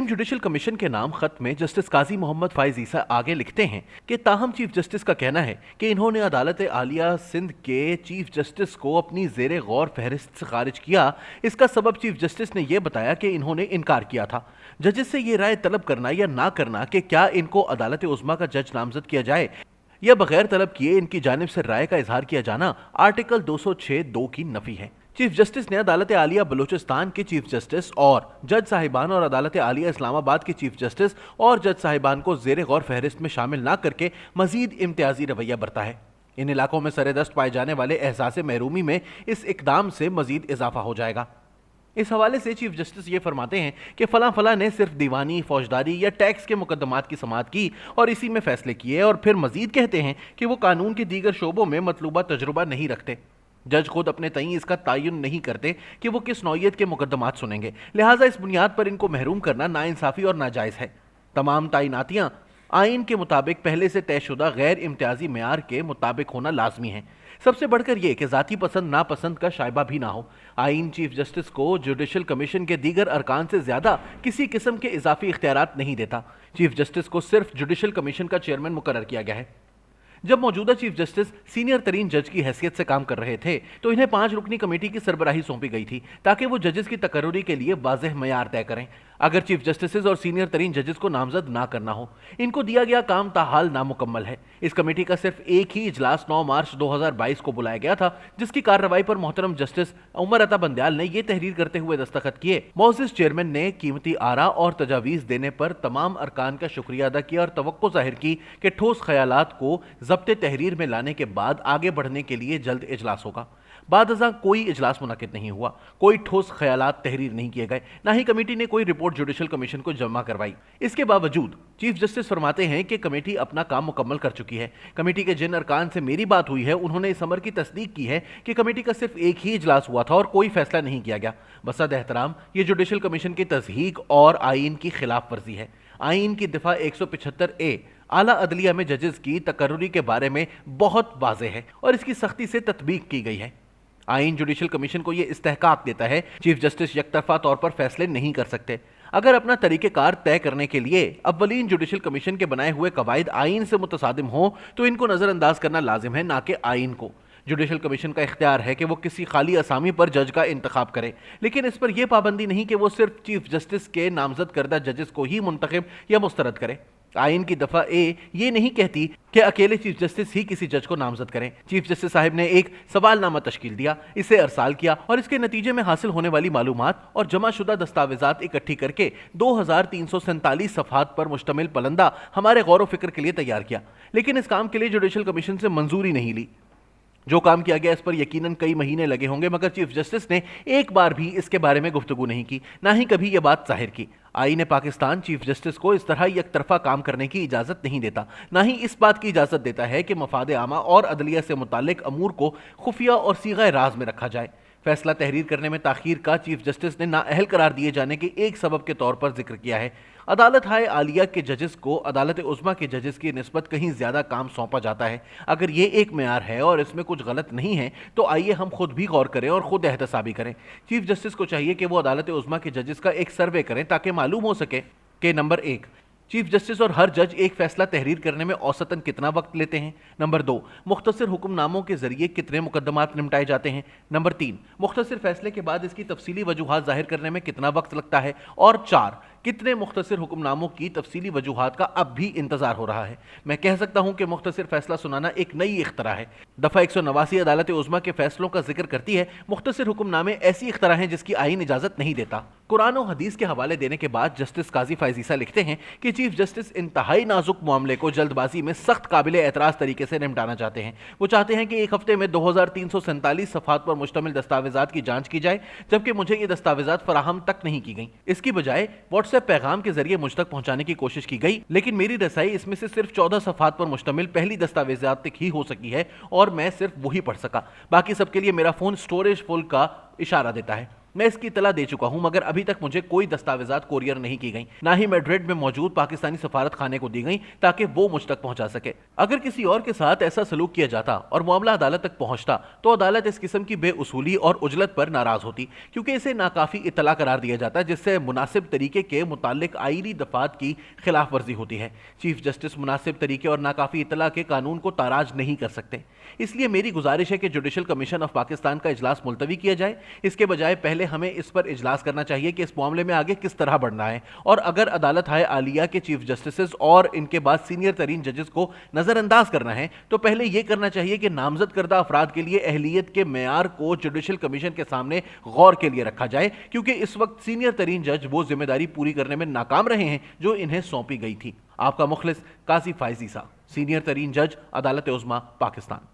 Supreme judicial commission के नाम खत में जस्टिस काजी मोहम्मद फाइज ईसा आगे लिखते हैं कि ताहम चीफ जस्टिस का कहना है कि इन्होंने अदालत आलिया सिंध के चीफ जस्टिस को अपनी जेर गौर फहरिस्त से खारिज किया। इसका सबब चीफ जस्टिस ने यह बताया कि इन्होंने इनकार किया था। जजेस से ये राय तलब करना या ना करना कि क्या इनको अदालत उज़्मा का जज नामजद किया जाए या बगैर तलब किए इनकी जानिब से राय का इजहार किया जाना आर्टिकल 206(2) की नफी है। चीफ जस्टिस ने अदालत आलिया बलूचिस्तान के चीफ जस्टिस और जज साहिबान और अदालत आलिया इस्लामाबाद के चीफ जस्टिस और जज साहिबान को जेर गौर फहरिस्त में शामिल ना करके मजीद इम्तियाजी रवैया बरता है। इन इलाकों में सरेदस्त पाए जाने वाले एहसास महरूमी में इस इकदाम से मजीद इजाफा हो जाएगा। इस हवाले से चीफ जस्टिस ये फरमाते हैं कि फला ने सिर्फ दीवानी, फौजदारी या टैक्स के मुकदमात की समाअत की और इसी में फैसले किए, और फिर मजीद कहते हैं कि वो कानून के दीगर शोबों में मतलूबा तजुर्बा नहीं रखते। जज खुद अपने तईं इसका तयन नहीं करते कि वो किस नौइयत के मुकदमात सुनेंगे, लिहाजा इस बुनियाद पर इनको महरूम करना नाइंसाफी और नाजायज़ है। तमाम तैनातियाँ आइन के मुताबिक पहले से तयशुदा गैर इम्तियाजी मेयार के मुताबिक होना लाजमी है। सबसे बढ़कर यह कि ज़ाती पसंद नापसंद का शायबा भी ना हो। आइन चीफ जस्टिस को जुडिशल कमीशन के दीगर अरकान से ज़्यादा किसी किस्म के इजाफी इख्तियारात नहीं देता। चीफ जस्टिस को सिर्फ जुडिशल कमीशन का चेयरमैन मुकर्रर किया गया है। जब मौजूदा चीफ जस्टिस सीनियर तरीन जज की हैसियत से काम कर रहे थे तो इन्हें 5 रुकनी कमेटी की सरबराही सौंपी गई थी ताकि वो जजेस की तकर्रुरी के लिए वाज़ेह मयार तय करें। अगर चीफ जस्टिस और सीनियर तरीन जजेस को नामजद ना करना हो, इनको दिया गया काम ताहाल नामुकम्मल है। इस कमेटी का सिर्फ एक ही इजलास 9 मार्च 2022 को बुलाया गया था, जिसकी कार्रवाई पर मोहतरम जस्टिस उमर अता बंदयाल ने यह तहरीर करते हुए दस्तखत किए। मोअज़्ज़िज़ चेयरमैन ने कीमती आरा और तजावीज़ देने पर तमाम अरकान का शुक्रिया अदा किया और तवक्को जाहिर की कि ठोस ख्यालात को ज़ब्ते तहरीर में लाने के बाद आगे बढ़ने के लिए जल्द इजलास होगा। बाद अज़ां कोई इजलास मुनक़िद नहीं हुआ, कोई ठोस ख्यालात तहरीर नहीं किए गए, ना ही कमेटी ने कोई रिपोर्ट जुडिशल कमीशन को जमा करवाई। इसके बावजूद चीफ जस्टिस फरमाते हैं कि कमेटी अपना काम मुकम्मल कर चुकी है। कमेटी के जिन अरकान से मेरी बात हुई है उन्होंने इस अमर की तस्दीक की है कि कमेटी का सिर्फ एक ही इजलास हुआ था और कोई फैसला नहीं किया गया। बसद एहतराम ये जुडिशल कमीशन की तज़हीक और आइन की खिलाफ वर्जी है। आइन की दिफा 175A आला अदलिया में जजेस की तकर्रुरी के बारे में बहुत वाज़ेह है और इसकी सख्ती से तत्बीक की गई है। आइन जुडिशल कमीशन को यह इस्तेहकाक देता है चीफ जस्टिस यकतरफा तौर पर फैसले नहीं कर सकते। अगर अपना तरीक़ेकार तय करने के लिए अव्वलीन जुडिशल कमीशन के बनाए हुए कवायद आइन से मुतसादिम हो तो इनको नज़रअंदाज करना लाजिम है, ना कि आइन को। जुडिशल कमीशन का इख्तियार है कि वो किसी खाली असामी पर जज का इंतखाब करे, लेकिन इस पर यह पाबंदी नहीं कि वो सिर्फ चीफ जस्टिस के नामजद करदा जजेस को ही मुंतखब या मुस्तरद करे। आइन की दफा ए ये नहीं कहती कि अकेले चीफ जस्टिस ही किसी जज को नामजद करें। चीफ जस्टिस साहब ने एक सवालनामा तश्कील दिया, इसे अरसाल किया और इसके नतीजे में हासिल होने वाली मालूमात और जमाशुदा दस्तावेजात इकट्ठी करके 2347 सफ़हात पर मुश्तमिल पलंदा हमारे गौर व फिक्र के लिए तैयार किया। लेकिन इस काम के लिए जुडिशल कमीशन से मंजूरी नहीं ली। जो काम किया गया इस पर यकीनन कई महीने लगे होंगे, मगर चीफ जस्टिस ने एक बार भी इसके बारे में गुफ्तगू नहीं की, ना ही कभी यह बात जाहिर की। आईन पाकिस्तान चीफ जस्टिस को इस तरह एक तरफा काम करने की इजाज़त नहीं देता, ना ही इस बात की इजाज़त देता है कि मफाद आमा और अदलिया से मुताल्लिक अमूर को खुफिया और सीगा राज में रखा जाए। फैसला तहरीर करने में ताखीर का चीफ जस्टिस ने नाअहल करार दिए जाने के एक सबब के तौर पर जिक्र किया है। अदालत हाय आलिया के जजेस को अदालत उज़्मा के जजेस की निस्बत कहीं ज़्यादा काम सौंपा जाता है। अगर ये एक मेयार है और इसमें कुछ गलत नहीं है तो आइए हम खुद भी गौर करें और खुद एहतसाबी करें। चीफ जस्टिस को चाहिए कि वो अदालत उज़्मा के जजेस का एक सर्वे करें ताकि मालूम हो सके कि नंबर 1, चीफ जस्टिस और हर जज एक फैसला तहरीर करने में औसतन कितना वक्त लेते हैं। नंबर 2, मुख्तसर हुक्मनामों के जरिए कितने मुकदमात निपटाए जाते हैं। नंबर 3, मुख्तसर फैसले के बाद इसकी तफसीली वजूहात जाहिर करने में कितना वक्त लगता है। और 4, कितने मुख्तसर हुक्मनामों की तफसीली वजूहात का अब भी इंतजार हो रहा है। मैं कह सकता हूं कि मुख्तसर फैसला सुनाना एक नई इख्तरा है। दफ़ा 189 अदालत उज़्मा के फैसलों का जिक्र करती है। मुख्तसर हुक्मनामे ऐसी इख्तरा हैं जिसकी आईन इजाज़त नहीं देता। कुरान और हदीस के हवाले देने के बाद जस्टिस काजी फाइज ईसा लिखते हैं कि चीफ जस्टिस इंतहाई नाजुक मामले को जल्दबाजी में सख्त काबिल एतराज़ तरीके से निपटाना चाहते हैं। वो चाहते हैं कि एक हफ्ते में 2347 सफ़हात पर मुश्तमिल दस्तावेजात की जांच की जाए, जबकि मुझे ये दस्तावेजात फराहम तक नहीं की गई। इसकी बजाय व्हाट्सएप पैगाम के जरिए मुझ तक पहुंचाने की कोशिश की गई, लेकिन मेरी रसाई इसमें से सिर्फ 14 सफ़हात पर मुश्तमिल पहली दस्तावेजात तक ही हो सकी है और मैं सिर्फ वही पढ़ सका। बाकी सबके लिए मेरा फोन स्टोरेज फुल का इशारा देता है। मैं इसकी इतला दे चुका हूं, मगर अभी तक मुझे कोई दस्तावेजात कोरियर नहीं की गई, ना ही मैड्रिड में मौजूद पाकिस्तानी सफारत खाने को दी गई ताकि वो मुझ तक पहुंचा सके। अगर किसी और के साथ ऐसा सलूक किया जाता और मामला अदालत तक पहुंचता तो अदालत इस किस्म की बेउसूली और उजलत पर नाराज होती, क्योंकि इसे नाकाफी इतला करार दिया जाता है, जिससे मुनासिब तरीके के मुतालिक आईनी दफात की खिलाफ वर्जी होती है। चीफ जस्टिस मुनासिब तरीके और नाकाफी इतला के कानून को ताराज नहीं कर सकते। इसलिए मेरी गुजारिश है कि जुडिशल कमीशन ऑफ पाकिस्तान का इजलास मुलतवी किया जाए। इसके बजाय पहले हमें इस पर इजलास करना चाहिए कि इस मामले में आगे किस तरह बढ़ना है, और अगर अदालत हाय आलिया के चीफ जस्टिस और इनके बाद सीनियर तरीन जजेस को नजरअंदाज करना है तो पहले यह करना चाहिए कि नामजद करदा अफराद के लिए अहलियत के मेयार को जुडिशल कमीशन के सामने गौर के लिए रखा जाए, क्योंकि इस वक्त सीनियर तरीन जज वो जिम्मेदारी पूरी करने में नाकाम रहे हैं जो इन्हें सौंपी गई थी। आपका मुखलिस काजी फायज ईसा, सीनियर तरीन जज, अदालत उज़्मा, पाकिस्तान।